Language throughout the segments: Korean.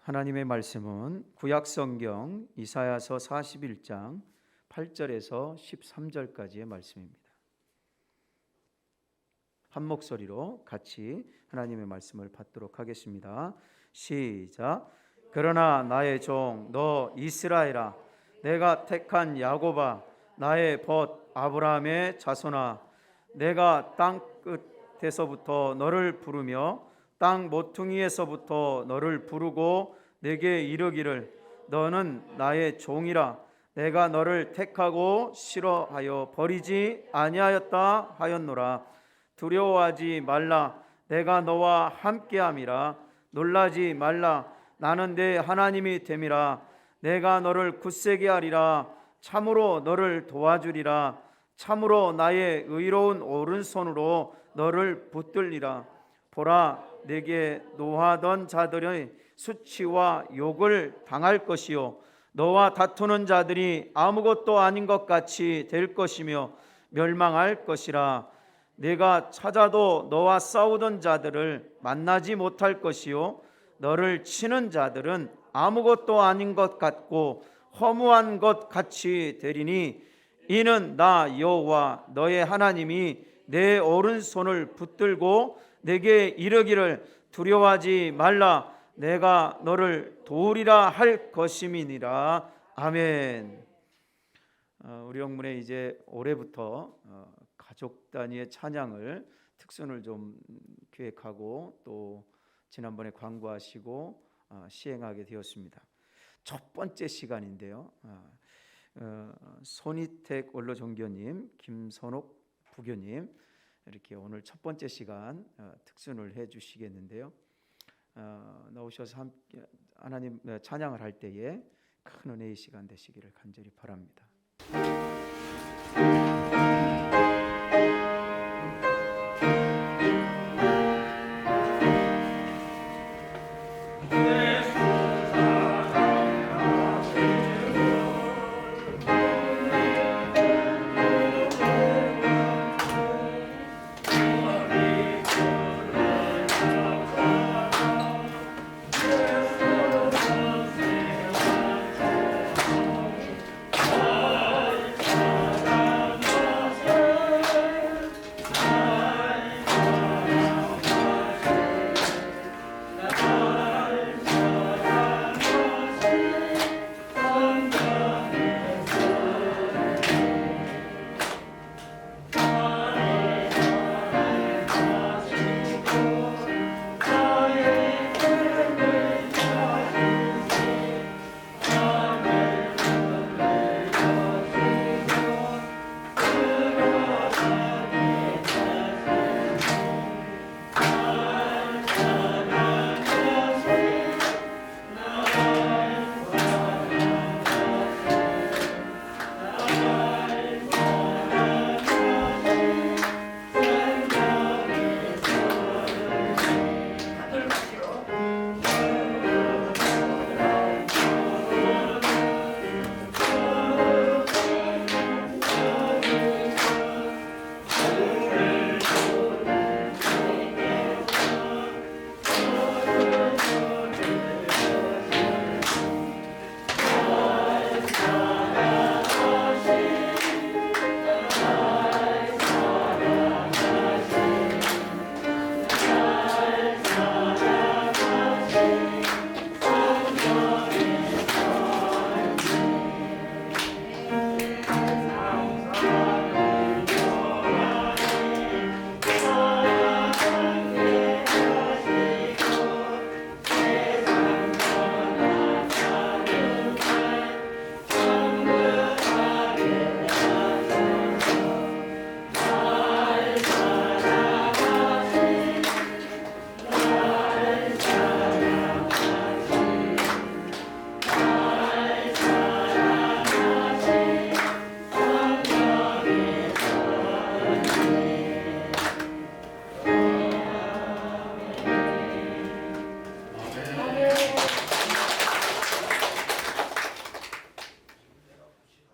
하나님의 말씀은 구약성경 이사야서 41장 8절에서 13절까지의 말씀입니다. 한 목소리로 같이 하나님의 말씀을 받도록 하겠습니다. 시작. 그러나 나의 종 너 이스라엘아, 내가 택한 야곱아, 나의 벗 아브라함의 자손아, 내가 땅 끝에서부터 너를 부르며 땅 모퉁이에서부터 너를 부르고 내게 이르기를 너는 나의 종이라, 내가 너를 택하고 싫어하여 버리지 아니하였다 하였노라. 두려워하지 말라, 내가 너와 함께함이라. 놀라지 말라, 나는 네 하나님이 됨이라. 내가 너를 굳세게 하리라. 참으로 너를 도와주리라. 참으로 나의 의로운 오른손으로 너를 붙들리라. 보라, 내게 노하던 자들의 수치와 욕을 당할 것이요, 너와 다투는 자들이 아무것도 아닌 것 같이 될 것이며 멸망할 것이라. 내가 찾아도 너와 싸우던 자들을 만나지 못할 것이요, 너를 치는 자들은 아무것도 아닌 것 같고 허무한 것 같이 되리니 이는 나 여호와 너의 하나님이 내 오른손을 붙들고 내게 이르기를 두려워하지 말라, 내가 너를 도우리라 할 것임이니라. 아멘. 우리 영문에 이제 올해부터 가족 단위의 찬양을 특선을 좀 기획하고 또 지난번에 광고하시고 시행하게 되었습니다. 첫 번째 시간인데요. 손희택 원로종교님, 김선옥 부교님 이렇게 오늘 첫 번째 시간 특선을 해주시겠는데요. 나오셔서 함께 하나님 찬양을 할 때에 큰 은혜의 시간 되시기를 간절히 바랍니다.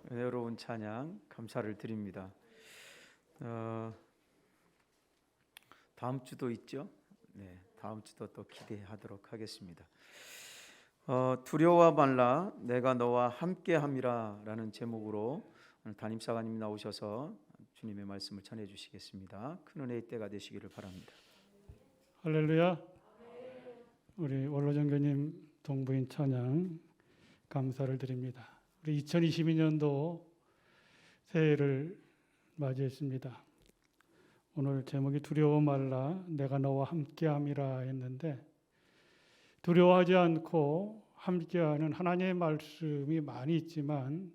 은혜로운 찬양 감사를 드립니다. 다음 주도 있죠? 네, 다음 주도 또 기대하도록 하겠습니다. 두려워 말라 내가 너와 함께함이라라는 제목으로 오늘 담임사관님 나오셔서 주님의 말씀을 전해 주시겠습니다. 큰 은혜의 때가 되시기를 바랍니다. 할렐루야. 우리 원로정교님 동부인 찬양 감사를 드립니다. 우리 2022년도 새해를 맞이했습니다. 오늘 제목이 두려워 말라 내가 너와 함께함이라 했는데, 두려워하지 않고 함께하는 하나님의 말씀이 많이 있지만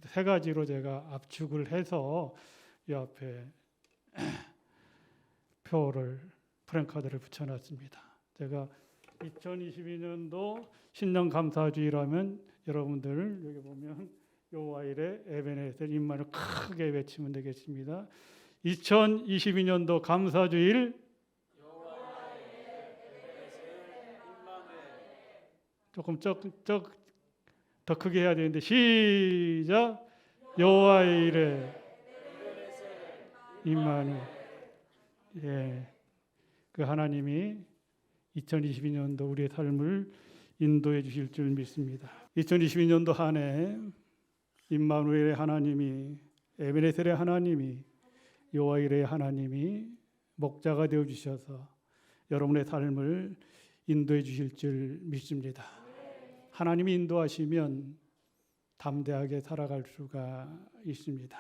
세 가지로 제가 압축을 해서 이 앞에 프랭카드를 붙여놨습니다. 제가 2022년도 신년 감사주일하면 여러분들 여기 보면 여호와일의 에베네셀 임마누엘 크게 외치면 되겠습니다. 2022년도 감사주일 조금 더 크게 해야 되는데 시작. 여호와일의 임마누엘. 예, 그 하나님이 2022년도 우리의 삶을 인도해 주실 줄 믿습니다. 2022년도 한 해 임마누엘의 하나님이, 에베네셀의 하나님이, 여호와일의 하나님이 목자가 되어 주셔서 여러분의 삶을 인도해 주실 줄 믿습니다. 하나님이 인도하시면 담대하게 살아갈 수가 있습니다.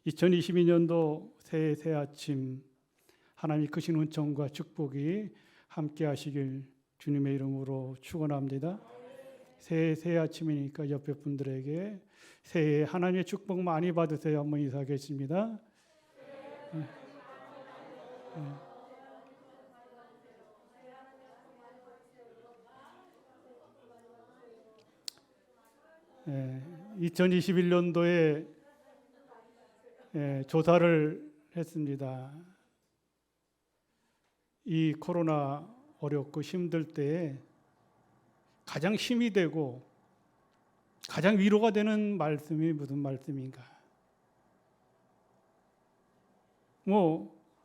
2022년도 새 아침 하나님의 크신 은총과 축복이 함께 하시길 주님의 이름으로 축원합니다. 새 아침이니까 옆에 분들에게 새해 하나님의 축복 많이 받으세요. 한번 인사하겠습니다. 네, 2021년도에 조사를 했습니다. 이 코로나 어렵고 힘들 때에 가장 힘이 되고 가장 위로가 되는 말씀이 무슨 말씀인가?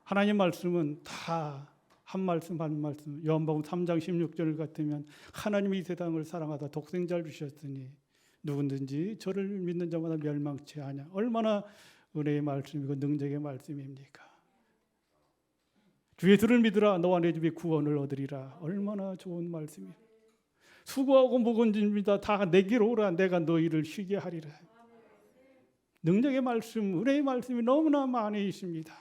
하나님 말씀은 다 한 말씀 한 말씀. 요한복음 3장 16절 같으면 하나님이 이 세상을 사랑하다 독생자를 주셨으니 누구든지 저를 믿는 자마다 멸망치 아니하. 얼마나 은혜의 말씀이고 능력의 말씀입니까? 주 예수를 믿으라 너와 내 집이 구원을 얻으리라. 얼마나 좋은 말씀이에요. 수고하고 무거운 짐이다 다 내게로 오라 내가 너희를 쉬게 하리라. 능력의 말씀, 은혜의 말씀이 너무나 많이 있습니다.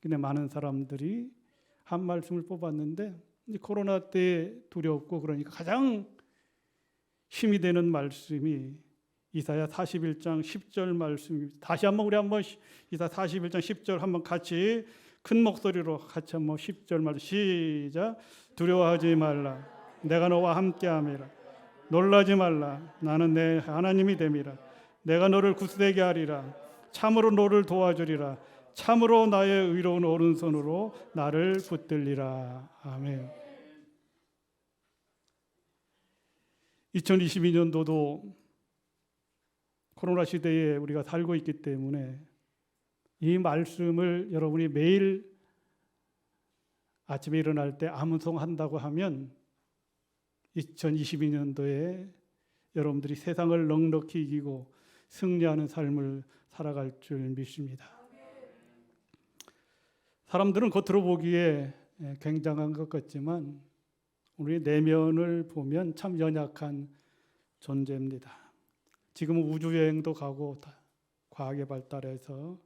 근데 많은 사람들이 한 말씀을 뽑았는데 코로나 때 두렵고 그러니까 가장 힘이 되는 말씀이 이사야 41장 10절 말씀입니다. 다시 한번 우리 한번 이사야 41장 10절 한번 같이 큰 목소리로 같이 한번 10절 말씀 시작. 두려워하지 말라 내가 너와 함께함이라. 놀라지 말라 나는 내 하나님이 됨이라. 내가 너를 굳세게 하리라. 참으로 너를 도와주리라. 참으로 나의 의로운 오른손으로 나를 붙들리라. 아멘. 2022년도도 코로나 시대에 우리가 살고 있기 때문에 이 말씀을 여러분이 매일 아침에 일어날 때 암송한다고 하면 2022년도에 여러분들이 세상을 넉넉히 이기고 승리하는 삶을 살아갈 줄 믿습니다. 사람들은 겉으로 보기에 굉장한 것 같지만 우리 내면을 보면 참 연약한 존재입니다. 지금은 우주여행도 가고 과학이 발달해서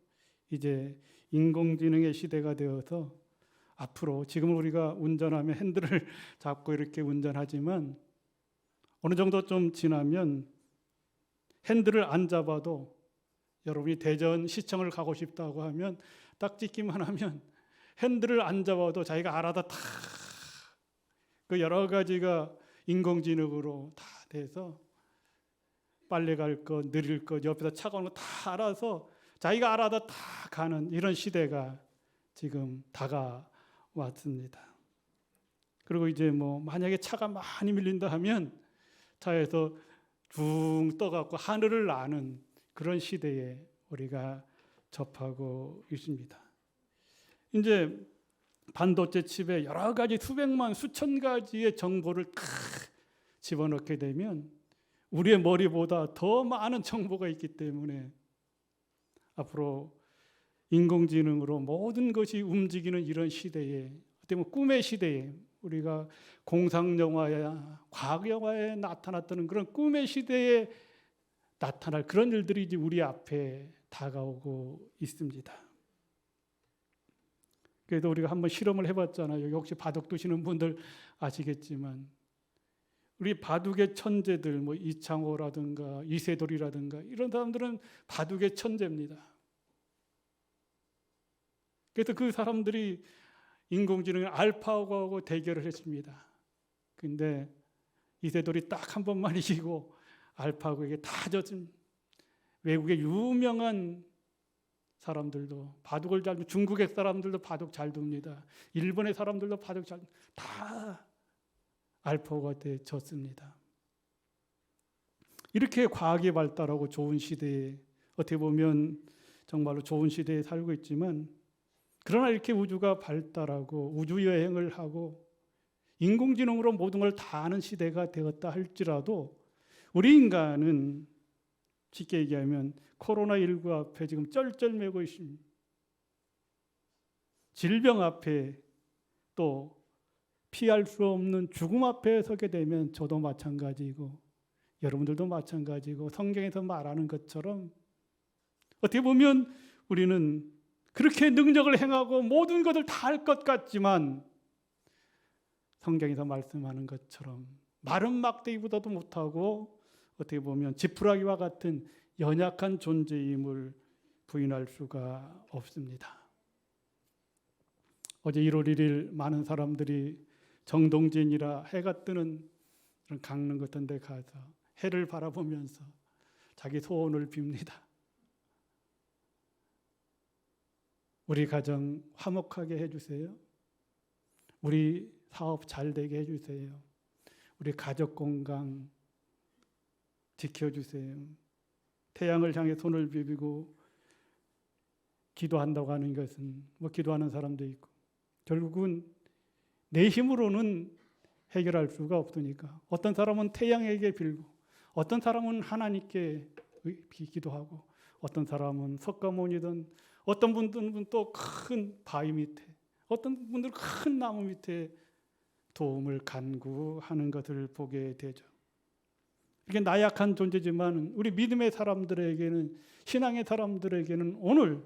이제 인공지능의 시대가 되어서 앞으로 지금 우리가 운전하면 핸들을 잡고 이렇게 운전하지만 어느 정도 좀 지나면 핸들을 안 잡아도 여러분이 대전 시청을 가고 싶다고 하면 딱 찍기만 하면 핸들을 안 잡아도 자기가 알아서 다 그 여러 가지가 인공지능으로 다 돼서 빨리 갈 것, 느릴 것, 옆에서 차가 오는 거 다 알아서 자기가 알아서 다 가는 이런 시대가 지금 다가왔습니다. 그리고 이제 만약에 차가 많이 밀린다 하면 차에서 둥 떠갖고 하늘을 나는 그런 시대에 우리가 접하고 있습니다. 이제 반도체 칩에 여러 가지 수백만 수천 가지의 정보를 다 집어넣게 되면 우리의 머리보다 더 많은 정보가 있기 때문에 앞으로 인공지능으로 모든 것이 움직이는 이런 시대에, 어떻게 보면 꿈의 시대에, 우리가 공상영화야 과학영화에 나타났던 그런 꿈의 시대에 나타날 그런 일들이 이제 우리 앞에 다가오고 있습니다. 그래도 우리가 한번 실험을 해봤잖아요. 혹시 바둑 두시는 분들 아시겠지만 우리 바둑의 천재들, 뭐 이창호라든가 이세돌이라든가 이런 사람들은 바둑의 천재입니다. 그래서 그 사람들이 인공지능을 알파고하고 대결을 했습니다. 근데 이세돌이 딱 한 번만 이기고 알파고에게 다 졌습니다. 외국의 유명한 사람들도 바둑을 잘, 중국의 사람들도 바둑 잘 둡니다. 일본의 사람들도 바둑 잘, 다 알파고한테 졌습니다. 이렇게 과학이 발달하고 좋은 시대에, 어떻게 보면 정말로 좋은 시대에 살고 있지만, 그러나 이렇게 우주가 발달하고 우주여행을 하고 인공지능으로 모든 걸 다 아는 시대가 되었다 할지라도 우리 인간은 쉽게 얘기하면 코로나19 앞에 지금 쩔쩔매고 있습니다. 질병 앞에, 또 피할 수 없는 죽음 앞에 서게 되면 저도 마찬가지고 여러분들도 마찬가지고 성경에서 말하는 것처럼 어떻게 보면 우리는 그렇게 능력을 행하고 모든 것을 다 할 것 같지만 성경에서 말씀하는 것처럼 마른 막대기보다도 못하고 어떻게 보면 지푸라기와 같은 연약한 존재임을 부인할 수가 없습니다. 어제 1월 1일 많은 사람들이 정동진이라 해가 뜨는 그런 강릉 같은 데 가서 해를 바라보면서 자기 소원을 빕니다. 우리 가정 화목하게 해주세요. 우리 사업 잘 되게 해주세요. 우리 가족 건강 지켜주세요. 태양을 향해 손을 비비고 기도한다고 하는 것은 뭐 기도하는 사람도 있고 결국은 내 힘으로는 해결할 수가 없으니까 어떤 사람은 태양에게 빌고 어떤 사람은 하나님께 기도하고 어떤 사람은 석가모니든 어떤 분들은 또 큰 바위 밑에 어떤 분들은 큰 나무 밑에 도움을 간구하는 것을 보게 되죠. 이게 나약한 존재지만 우리 믿음의 사람들에게는 신앙의 사람들에게는 오늘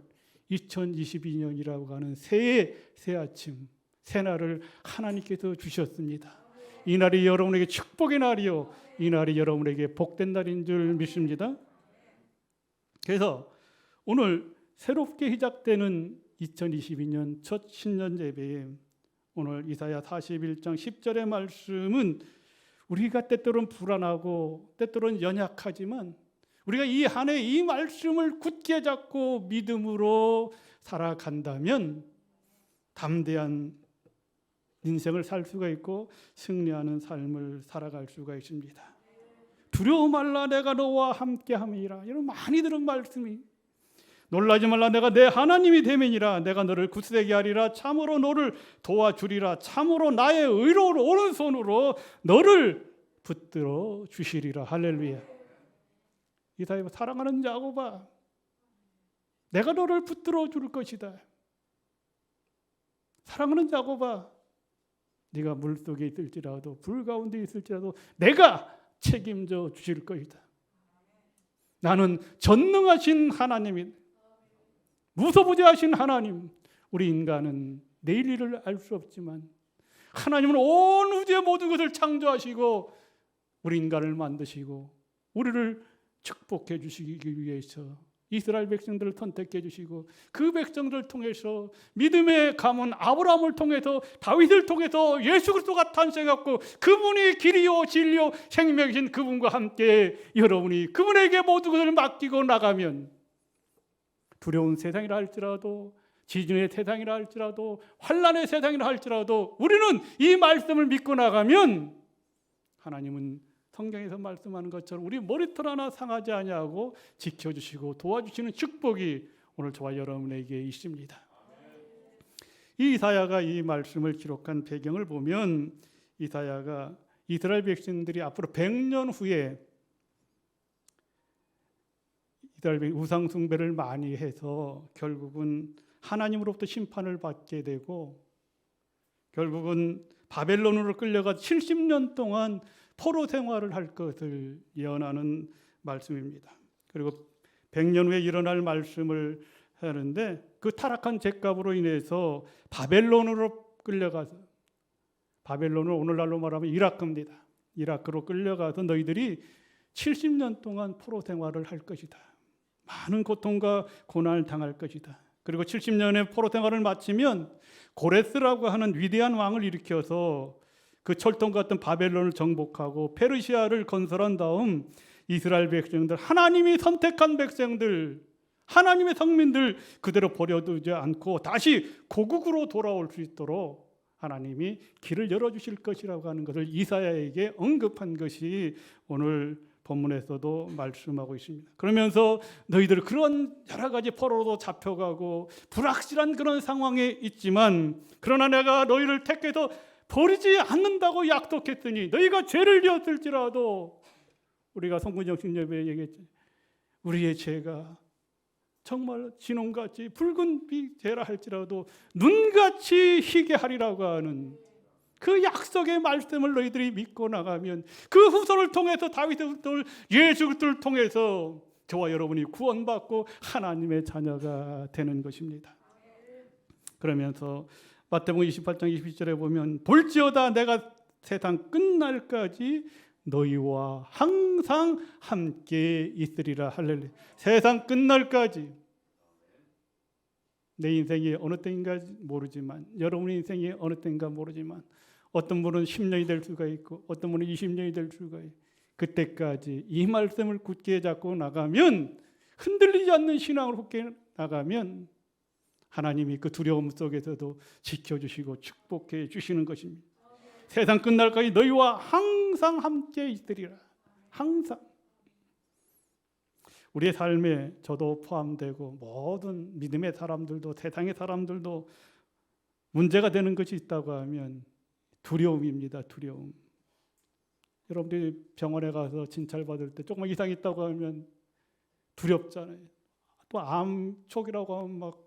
2022년이라고 하는 새해 새 아침 새날을 하나님께서 주셨습니다. 이 날이 여러분에게 축복의 날이요 이 날이 여러분에게 복된 날인 줄 믿습니다. 그래서 오늘 새롭게 시작되는 2022년 첫 신년 예배에 오늘 이사야 41장 10절의 말씀은 우리가 때때로는 불안하고 때때로는 연약하지만 우리가 이 한 해 이 말씀을 굳게 잡고 믿음으로 살아간다면 담대한 인생을 살 수가 있고 승리하는 삶을 살아갈 수가 있습니다. 두려워 말라 내가 너와 함께함이라. 이런 많이 들은 말씀이 놀라지 말라 내가 내 하나님이 되매니라. 내가 너를 굳세게 하리라. 참으로 너를 도와주리라. 참으로 나의 의로운 오른손으로 너를 붙들어 주시리라. 할렐루야. 이사야 사랑하는 야곱아 내가 너를 붙들어 줄 것이다. 사랑하는 야곱아 네가 물속에 있을지라도 불 가운데 있을지라도 내가 책임져 주실 것이다. 나는 전능하신 하나님이 무소부재하신 하나님. 우리 인간은 내일 일을 알 수 없지만 하나님은 온 우주의 모든 것을 창조하시고 우리 인간을 만드시고 우리를 축복해 주시기 위해서 이스라엘 백성들을 선택해 주시고 그 백성들을 통해서 믿음의 가문 아브라함을 통해서 다윗을 통해서 예수 그리스도가 탄생했고 그분이 길이요 진리요 생명이신 그분과 함께 여러분이 그분에게 모든 것을 맡기고 나가면 두려운 세상이라 할지라도 지진의 세상이라 할지라도 환난의 세상이라 할지라도 우리는 이 말씀을 믿고 나가면 하나님은 성경에서 말씀하는 것처럼 우리 머리털 하나 상하지 아니하고 지켜주시고 도와주시는 축복이 오늘 저와 여러분에게 있습니다. 이 이사야가 이 말씀을 기록한 배경을 보면 이사야가 이스라엘 백성들이 앞으로 100년 후에 이스라엘 우상 숭배를 많이 해서 결국은 하나님으로부터 심판을 받게 되고 결국은 바벨론으로 끌려가 70년 동안 포로 생활을 할 것을 예언하는 말씀입니다. 그리고 100년 후에 일어날 말씀을 하는데 그 타락한 죄값으로 인해서 바벨론으로 끌려가서 바벨론을 오늘날로 말하면 이라크입니다. 이라크로 끌려가서 너희들이 70년 동안 포로 생활을 할 것이다. 많은 고통과 고난을 당할 것이다. 그리고 70년의 포로 생활을 마치면 고레스라고 하는 위대한 왕을 일으켜서 그 철통 같은 바벨론을 정복하고 페르시아를 건설한 다음 이스라엘 백성들, 하나님이 선택한 백성들, 하나님의 성민들 그대로 버려두지 않고 다시 고국으로 돌아올 수 있도록 하나님이 길을 열어주실 것이라고 하는 것을 이사야에게 언급한 것이 오늘 본문에서도 말씀하고 있습니다. 그러면서 너희들 그런 여러 가지 포로로 잡혀가고 불확실한 그런 상황에 있지만 그러나 내가 너희를 택해서 버리지 않는다고 약속했으니 너희가 죄를 지었을지라도 우리가 성근정신 예배에 얘기했지 우리의 죄가 정말 진홍같이 붉은 빛이라 할지라도 눈같이 희게 하리라고 하는 그 약속의 말씀을 너희들이 믿고 나가면 그 후손을 통해서 다윗의 후손 예수 그리스도를 통해서 저와 여러분이 구원받고 하나님의 자녀가 되는 것입니다. 그러면서 마태복음 28장 22절에 보면 볼지어다 내가 세상 끝날까지 너희와 항상 함께 있으리라. 할렐루야. 세상 끝날까지 내 인생이 어느 때인가 모르지만 여러분의 인생이 어느 때인가 모르지만 어떤 분은 10년이 될 수가 있고 어떤 분은 20년이 될 수가 있고 그때까지 이 말씀을 굳게 잡고 나가면 흔들리지 않는 신앙으로 굳게 나가면 하나님이 그 두려움 속에서도 지켜주시고 축복해 주시는 것입니다. 세상 끝날까지 너희와 항상 함께 있으리라. 항상. 우리의 삶에 저도 포함되고 모든 믿음의 사람들도 세상의 사람들도 문제가 되는 것이 있다고 하면 두려움입니다. 두려움. 여러분들이 병원에 가서 진찰받을 때 조금만 이상이 있다고 하면 두렵잖아요. 또 암촉이라고 하면 막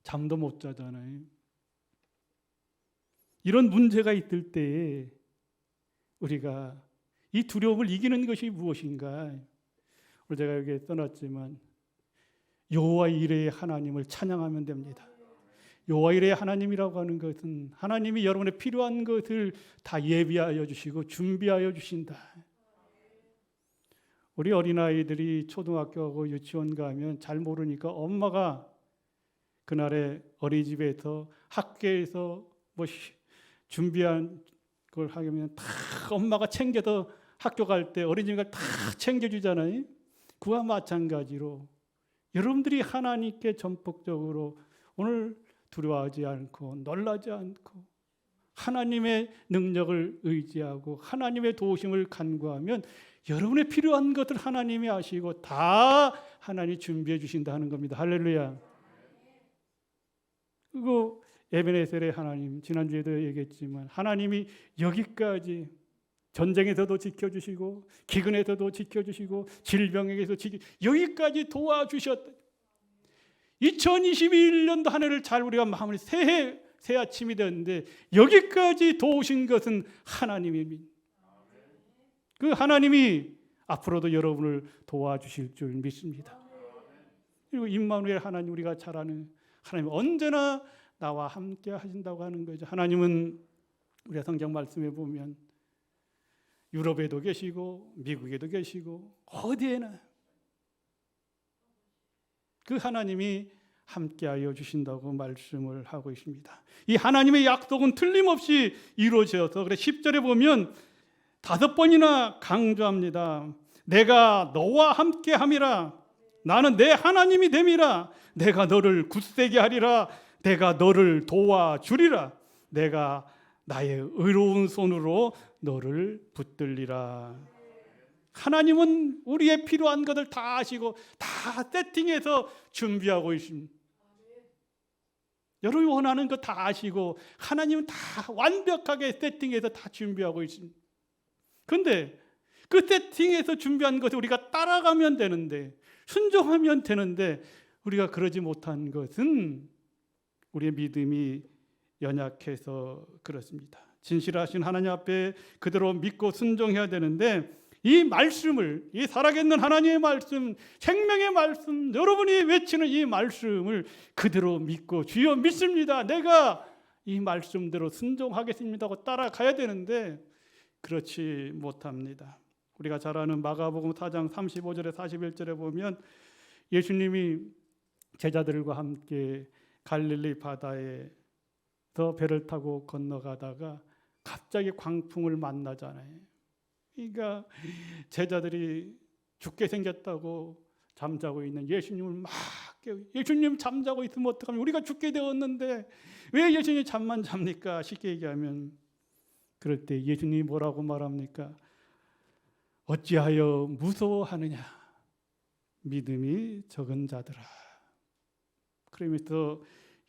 잠도 못 자잖아요. 이런 문제가 있을 때에 우리가 이 두려움을 이기는 것이 무엇인가? 오늘 제가 여기에 써놨지만 여호와 이레의 하나님을 찬양하면 됩니다. 여호와 이레의 하나님이라고 하는 것은 하나님이 여러분의 필요한 것을 다 예비하여 주시고 준비하여 주신다. 우리 어린아이들이 초등학교하고 유치원 가면 잘 모르니까 엄마가 그날에 어린이집에서 학교에서 뭐 준비한 걸 하면 다 엄마가 챙겨서 학교 갈 때 어린이집을 다 챙겨주잖아요. 그와 마찬가지로 여러분들이 하나님께 전폭적으로 오늘 두려워하지 않고 놀라지 않고 하나님의 능력을 의지하고 하나님의 도우심을 간구하면 여러분의 필요한 것을 하나님이 아시고 다 하나님이 준비해 주신다는 겁니다. 할렐루야. 그리고 에베네셀의 하나님, 지난주에도 얘기했지만 하나님이 여기까지 전쟁에서도 지켜주시고 기근에서도 지켜주시고 질병에게서 여기까지 도와주셨다. 2021년도 한 해를 잘 우리가 마무리 새 아침이 되었는데 여기까지 도우신 것은 하나님입니다. 그 하나님이 앞으로도 여러분을 도와주실 줄 믿습니다. 그리고 임마누엘 하나님, 우리가 잘 아는 하나님, 언제나 나와 함께 하신다고 하는 거죠. 하나님은 우리가 성경 말씀에 보면 유럽에도 계시고 미국에도 계시고 어디에나 그 하나님이 함께하여 주신다고 말씀을 하고 있습니다. 이 하나님의 약속은 틀림없이 이루어져서 그래 10절에 보면 5번이나 강조합니다. 내가 너와 함께함이라. 나는 내 하나님이 됨이라. 내가 너를 굳세게 하리라. 내가 너를 도와주리라. 내가 나의 의로운 손으로 너를 붙들리라. 하나님은 우리의 필요한 것을 다 아시고 다 세팅해서 준비하고 있습니다. 여러분이 원하는 거 다 아시고 하나님은 다 완벽하게 세팅해서 다 준비하고 있습니다. 그런데 그 세팅해서 준비한 것을 우리가 따라가면 되는데, 순종하면 되는데, 우리가 그러지 못한 것은 우리의 믿음이 연약해서 그렇습니다. 진실하신 하나님 앞에 그대로 믿고 순종해야 되는데, 이 말씀을, 이 살아계신 하나님의 말씀, 생명의 말씀, 여러분이 외치는 이 말씀을 그대로 믿고, 주여 믿습니다, 내가 이 말씀대로 순종하겠습니다 하고 따라가야 되는데 그렇지 못합니다. 우리가 잘 아는 마가복음 4장 35절에 41절에 보면 예수님이 제자들과 함께 갈릴리 바다에서 배를 타고 건너가다가 갑자기 광풍을 만나잖아요. 그러니까 제자들이 죽게 생겼다고 잠자고 있는 예수님을 막 깨워. 예수님 잠자고 있으면 어떡하면, 우리가 죽게 되었는데 왜 예수님이 잠만 잡니까? 쉽게 얘기하면, 그럴 때 예수님이 뭐라고 말합니까? 어찌하여 무서워하느냐, 믿음이 적은 자들아. 그러면서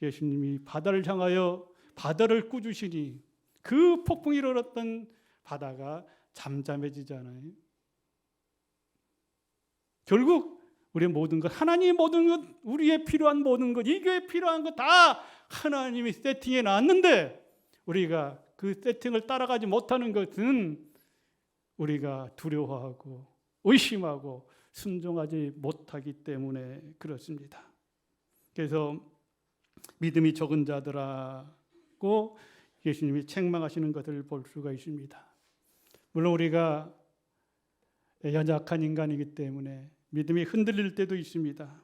예수님이 바다를 향하여 바다를 꾸짖으시니 그 폭풍이 일어났던 바다가 잠잠해지잖아요. 결국 우리의 모든 것, 하나님의 모든 것, 우리의 필요한 모든 것, 이 교회에 필요한 것 다 하나님이 세팅해 놨는데 우리가 그 세팅을 따라가지 못하는 것은 우리가 두려워하고 의심하고 순종하지 못하기 때문에 그렇습니다. 그래서 믿음이 적은 자들하고 예수님이 책망하시는 것을 볼 수가 있습니다. 물론 우리가 연약한 인간이기 때문에 믿음이 흔들릴 때도 있습니다.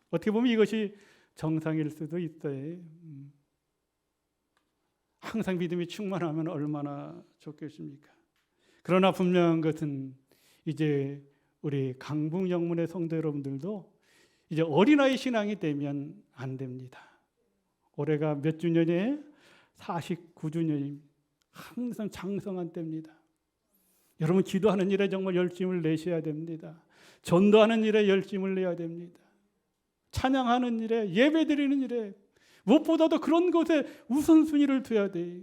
어떻게 보면 이것이 정상일 수도 있어요. 항상 믿음이 충만하면 얼마나 좋겠습니까? 그러나 분명한 것은 이제 우리 강북영문의 성도 여러분들도 이제 어린아이 신앙이 되면 안 됩니다. 올해가 몇 주년이에요? 49주년입니다. 항상 장성한 때입니다. 여러분 기도하는 일에 정말 열심을 내셔야 됩니다. 전도하는 일에 열심을 내야 됩니다. 찬양하는 일에, 예배드리는 일에, 무엇보다도 그런 것에 우선순위를 둬야 돼.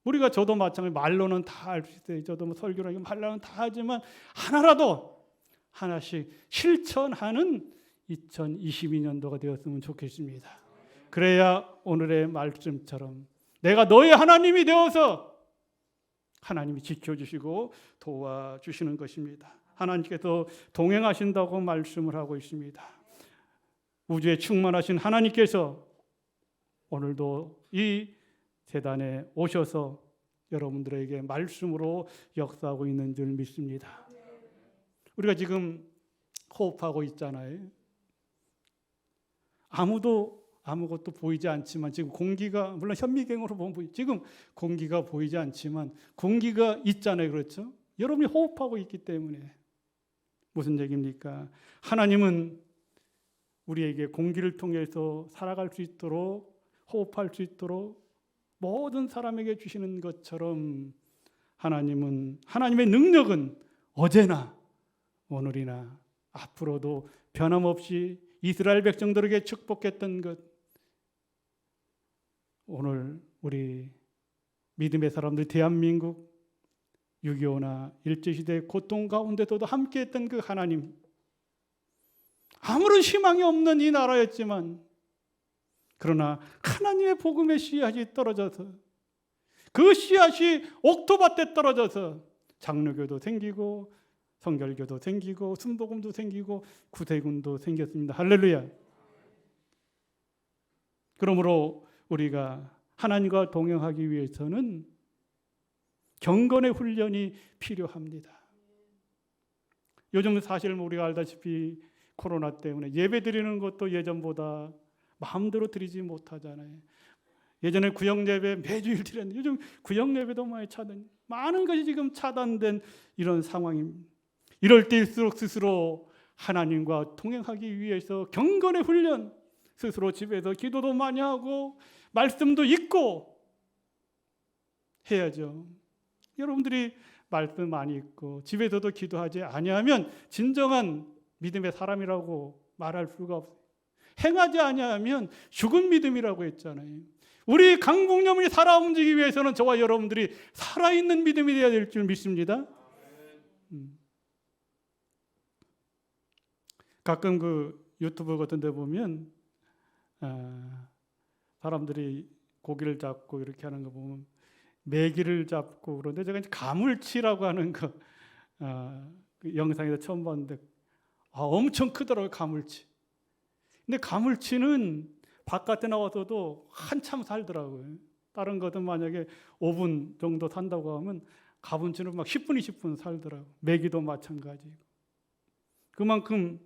우리가 저도 마찬가지, 말로는 다 할 수 있어요. 저도 뭐 설교라고 말로는 다 하지만 하나라도 하나씩 실천하는 2022년도가 되었으면 좋겠습니다. 그래야 오늘의 말씀처럼 내가 너의 하나님이 되어서 하나님이 지켜주시고 도와주시는 것입니다. 하나님께서 동행하신다고 말씀을 하고 있습니다. 우주에 충만하신 하나님께서 오늘도 이 재단에 오셔서 여러분들에게 말씀으로 역사하고 있는 줄 믿습니다. 우리가 지금 호흡하고 있잖아요. 아무것도 보이지 않지만 지금 공기가, 물론 현미경으로 보면 지금 공기가 보이지 않지만 공기가 있잖아요. 그렇죠? 여러분이 호흡하고 있기 때문에. 무슨 얘기입니까? 하나님은 우리에게 공기를 통해서 살아갈 수 있도록, 호흡할 수 있도록 모든 사람에게 주시는 것처럼 하나님의 능력은 어제나 오늘이나 앞으로도 변함없이 이스라엘 백성들에게 축복했던 것, 오늘 우리 믿음의 사람들, 대한민국 6.25나 일제시대의 고통 가운데서도 함께했던 그 하나님, 아무런 희망이 없는 이 나라였지만 그러나 하나님의 복음의 씨앗이 떨어져서, 그 씨앗이 옥토밭에 떨어져서 장로교도 생기고 성결교도 생기고 순복음도 생기고 구세군도 생겼습니다. 할렐루야. 그러므로 우리가 하나님과 동행하기 위해서는 경건의 훈련이 필요합니다. 요즘 사실 우리가 알다시피 코로나 때문에 예배드리는 것도 예전보다 마음대로 드리지 못하잖아요. 예전에 구역예배 매주일 드렸는데 요즘 구역예배도 많이 많은 것이 지금 차단된 이런 상황입니다. 이럴 때일수록 스스로 하나님과 동행하기 위해서 경건의 훈련, 스스로 집에서 기도도 많이 하고 말씀도 읽고 해야죠. 여러분들이 말씀 많이 읽고 집에서도 기도하지 아니하면 진정한 믿음의 사람이라고 말할 수가 없어요. 행하지 아니하면 죽은 믿음이라고 했잖아요. 우리 강북여민이 살아 움직이기 위해서는 저와 여러분들이 살아있는 믿음이 되어야 될 줄 믿습니다. 가끔 그 유튜브 같은 데 보면 사람들이 고기를 잡고 이렇게 하는 거 보면 메기를 잡고 그런데 제가 이제 가물치라고 하는 거 그 영상에서 처음 봤는데 엄청 크더라고요, 가물치. 근데 가물치는 바깥에 나와서도 한참 살더라고요. 다른 것은 만약에 5분 정도 산다고 하면 가물치는 막 10분, 20분 살더라고요. 메기도 마찬가지고. 그만큼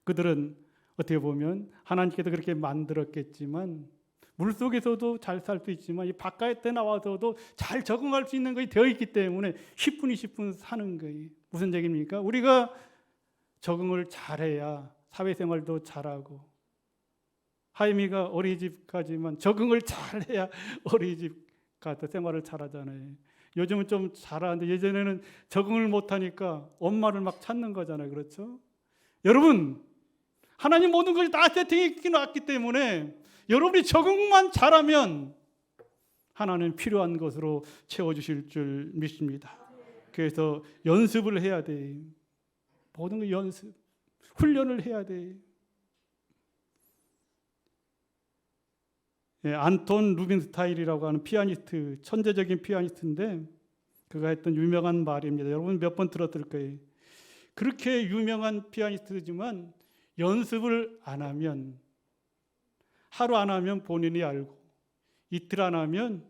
그들은 어떻게 보면 하나님께서 그렇게 만들었겠지만 물속에서도 잘 살 수 있지만 이 바깥에 나와서도 잘 적응할 수 있는 것이 되어 있기 때문에 10분, 20분 사는 거예요. 무슨 얘기입니까? 우리가 적응을 잘해야 사회생활도 잘하고, 하임이가 어린이집 가지만 적응을 잘해야 어린이집 가서 생활을 잘하잖아요. 요즘은 좀 잘하는데 예전에는 적응을 못하니까 엄마를 막 찾는 거잖아요. 그렇죠? 여러분, 하나님 모든 것이 다 세팅해 놨기 때문에 여러분이 적응만 잘하면 하나님 필요한 것으로 채워주실 줄 믿습니다. 그래서 연습을 해야 돼. 모든 거 연습, 훈련을 해야 돼. 안톤 루빈스타일이라고 하는 피아니스트, 천재적인 피아니스트인데 그가 했던 유명한 말입니다. 여러분 몇 번 들었을 거예요. 그렇게 유명한 피아니스트지만 연습을 안 하면, 하루 안 하면 본인이 알고, 이틀 안 하면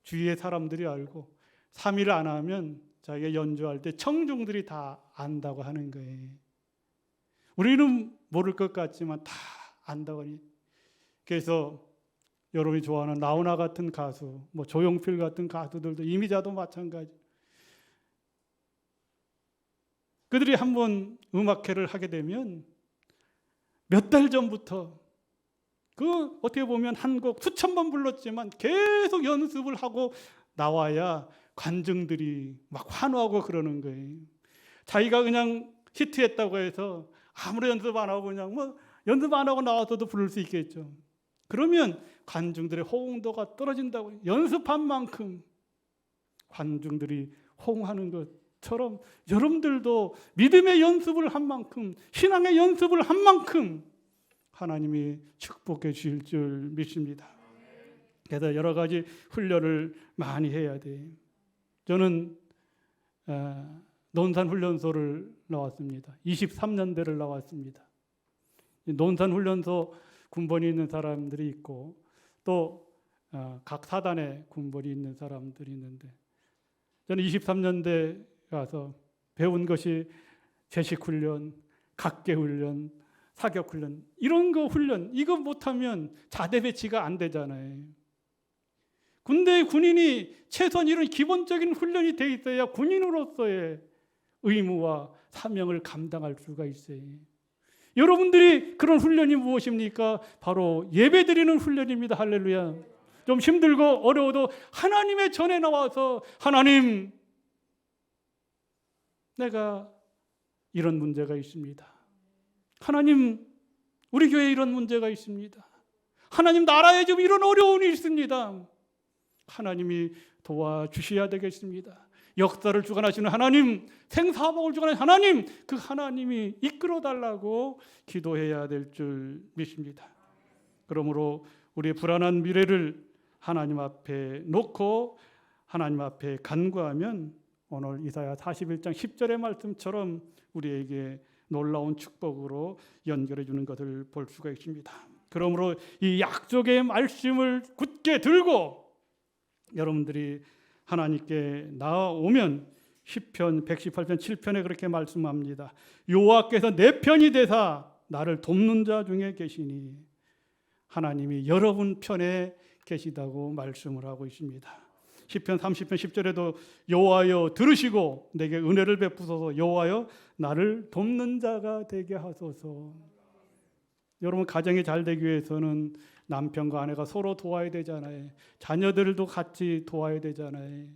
주위의 사람들이 알고, 3일 안 하면 자기가 연주할 때 청중들이 다 안다고 하는 거예요. 우리는 모를 것 같지만 다 안다고 하니. 그래서 여러분이 좋아하는 나훈아 같은 가수, 뭐 조용필 같은 가수들도, 이미자도 마찬가지. 그들이 한번 음악회를 하게 되면 몇 달 전부터 그 어떻게 보면 한 곡 수천 번 불렀지만 계속 연습을 하고 나와야 관중들이 막 환호하고 그러는 거예요. 자기가 그냥 히트했다고 해서 아무리 연습 안 하고 그냥 뭐 연습 안 하고 나와서도 부를 수 있겠죠. 그러면 관중들의 호응도가 떨어진다고. 연습한 만큼 관중들이 호응하는 것처럼 여러분들도 믿음의 연습을 한 만큼, 신앙의 연습을 한 만큼 하나님이 축복해 주실 줄 믿습니다. 그래서 여러 가지 훈련을 많이 해야 돼. 저는 논산훈련소를 나왔습니다. 23년대를 나왔습니다. 논산훈련소 군번이 있는 사람들이 있고 또 각 사단에 군번이 있는 사람들이 있는데, 저는 23년대 가서 배운 것이 제식훈련, 각계훈련, 사격훈련, 이런 거 훈련, 이거 못하면 자대 배치가 안 되잖아요. 군대의 군인이 최소한 이런 기본적인 훈련이 돼 있어야 군인으로서의 의무와 사명을 감당할 수가 있어요. 여러분들이 그런 훈련이 무엇입니까? 바로 예배드리는 훈련입니다. 할렐루야. 좀 힘들고 어려워도 하나님의 전에 나와서, 하나님, 내가 이런 문제가 있습니다. 하나님, 우리 교회에 이런 문제가 있습니다. 하나님, 나라에 지금 이런 어려움이 있습니다. 하나님이 도와주셔야 되겠습니다. 역사를 주관하시는 하나님, 생사복을 주관하시는 하나님, 그 하나님이 이끌어달라고 기도해야 될 줄 믿습니다. 그러므로 우리의 불안한 미래를 하나님 앞에 놓고 하나님 앞에 간구하면 오늘 이사야 41장 10절의 말씀처럼 우리에게 놀라운 축복으로 연결해 주는 것을 볼 수가 있습니다. 그러므로 이 약속의 말씀을 굳게 들고 여러분들이 하나님께 나아오면 시편 118편 7편에 그렇게 말씀합니다. 여호와께서 내 편이 되사 나를 돕는 자 중에 계시니, 하나님이 여러분 편에 계시다고 말씀을 하고 있습니다. 시편 30편 10절에도 여호와여 들으시고 내게 은혜를 베푸소서, 여호와여 나를 돕는 자가 되게 하소서. 여러분, 가정이 잘 되기 위해서는 남편과 아내가 서로 도와야 되잖아요. 자녀들도 같이 도와야 되잖아요.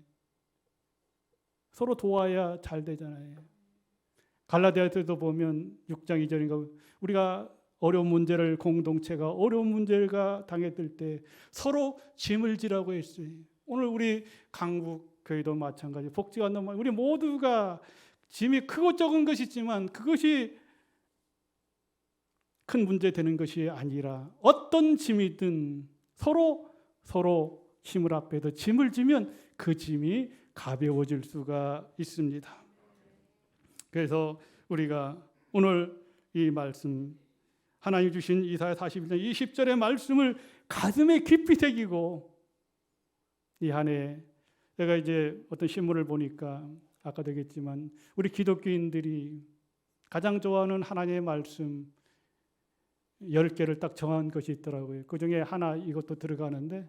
서로 도와야 잘 되잖아요. 갈라디아서도 보면 6장 2절인가 우리가 어려운 문제를 공동체가 어려운 문제가 당했을 때 서로 짐을 지라고 했어요. 오늘 우리 강국 교회도 마찬가지, 복지관도 우리 모두가 짐이 크고 적은 것이 있지만 그것이 큰 문제 되는 것이 아니라 어떤 짐이든 서로 힘을 합해서 짐을 지면 그 짐이 가벼워질 수가 있습니다. 그래서 우리가 오늘 이 말씀, 하나님 주신 이사야 41장 20절의 말씀을 가슴에 깊이 새기고, 이 한 해 내가 이제 어떤 신문을 보니까 아까도 얘기했지만 우리 기독교인들이 가장 좋아하는 하나님의 말씀 10개를 딱 정한 것이 있더라고요. 그 중에 하나 이것도 들어가는데,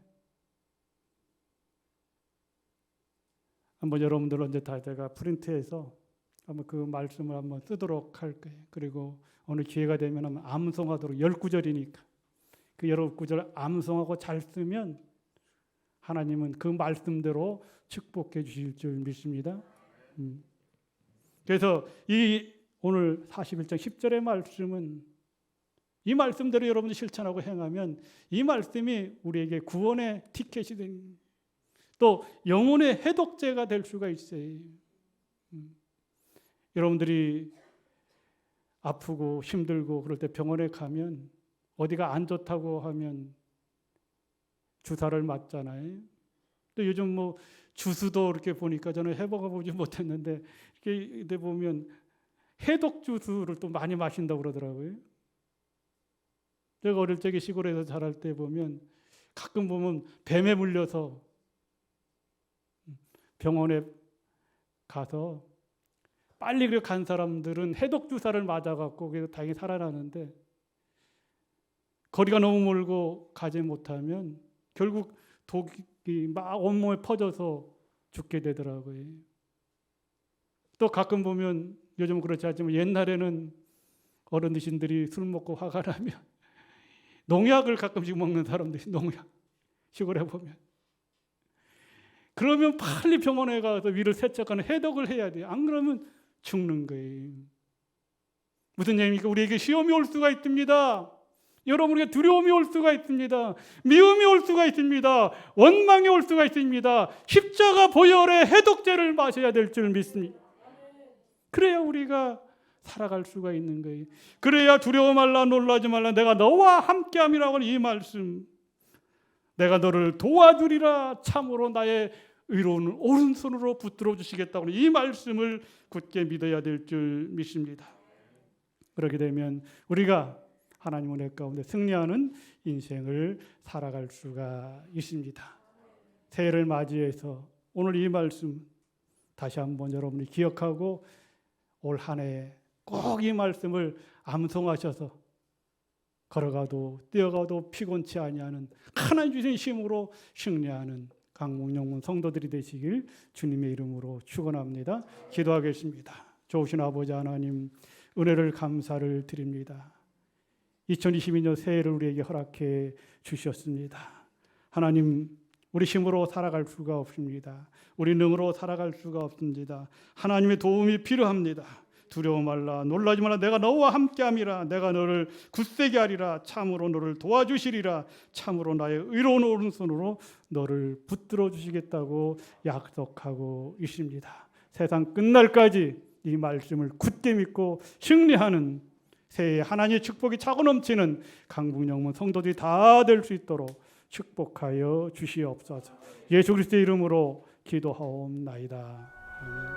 한번 여러분들 언제 다 제가 프린트해서 한번 그 말씀을 한번 쓰도록 할 거예요. 그리고 어느 기회가 되면 한번 암송하도록, 10구절이니까 그 10구절 암송하고 잘 쓰면 하나님은 그 말씀대로 축복해 주실 줄 믿습니다. 그래서 이 오늘 41장 10절의 말씀은 이 말씀대로 여러분들 실천하고 행하면 이 말씀이 우리에게 구원의 티켓이 된, 또 영혼의 해독제가 될 수가 있어요. 여러분들이 아프고 힘들고 그럴 때 병원에 가면 어디가 안 좋다고 하면 주사를 맞잖아요. 또 요즘 뭐 주스도 이렇게 보니까 저는 해보고 보지 못했는데 이렇게 보면 해독 주스를 또 많이 마신다고 그러더라고요. 제가 어릴 적에 시골에서 자랄 때 보면 가끔 보면 뱀에 물려서 병원에 가서 빨리 간 사람들은 해독 주사를 맞아갖고 그래서 다행히 살아나는데, 거리가 너무 멀고 가지 못하면 결국 독이 막 온몸에 퍼져서 죽게 되더라고요. 또 가끔 보면 요즘은 그렇지 않지만 옛날에는 어르신들이 술 먹고 화가 나면 농약을 가끔씩 먹는 사람들이, 농약 시골에 보면, 그러면 빨리 병원에 가서 위를 세척하는 해독을 해야 돼요. 안 그러면 죽는 거예요. 무슨 얘기입니까? 우리에게 시험이 올 수가 있습니다. 여러분에게 두려움이 올 수가 있습니다. 미움이 올 수가 있습니다. 원망이 올 수가 있습니다. 십자가 보혈의 해독제를 마셔야 될 줄 믿습니다. 그래야 우리가 살아갈 수가 있는 거예요. 그래야 두려워 말라, 놀라지 말라, 내가 너와 함께함이라고 하는 이 말씀, 내가 너를 도와주리라, 참으로 나의 의로운 오른손으로 붙들어 주시겠다고 하는 이 말씀을 굳게 믿어야 될 줄 믿습니다. 그렇게 되면 우리가 하나님 은혜 가운데 승리하는 인생을 살아갈 수가 있습니다. 새해를 맞이해서 오늘 이 말씀 다시 한번 여러분이 기억하고 올 한 해 꼭 이 말씀을 암송하셔서 걸어가도 뛰어가도 피곤치 아니하는 하나님 주신 힘으로 승리하는 강목영문 성도들이 되시길 주님의 이름으로 축원합니다. 기도하겠습니다. 좋으신 아버지 하나님, 은혜를 감사를 드립니다. 2022년 새해를 우리에게 허락해 주셨습니다. 하나님, 우리 힘으로 살아갈 수가 없습니다. 우리 능으로 살아갈 수가 없습니다. 하나님의 도움이 필요합니다. 두려워 말라, 놀라지 말라, 내가 너와 함께함이라, 내가 너를 굳세게 하리라, 참으로 너를 도와주시리라, 참으로 나의 의로운 오른손으로 너를 붙들어 주시겠다고 약속하고 있습니다. 세상 끝날까지 이 말씀을 굳게 믿고 승리하는 새해 하나님의 축복이 차고 넘치는 강북영문 성도들이 다 될 수 있도록 축복하여 주시옵소서. 예수 그리스도의 이름으로 기도하옵나이다. 아멘.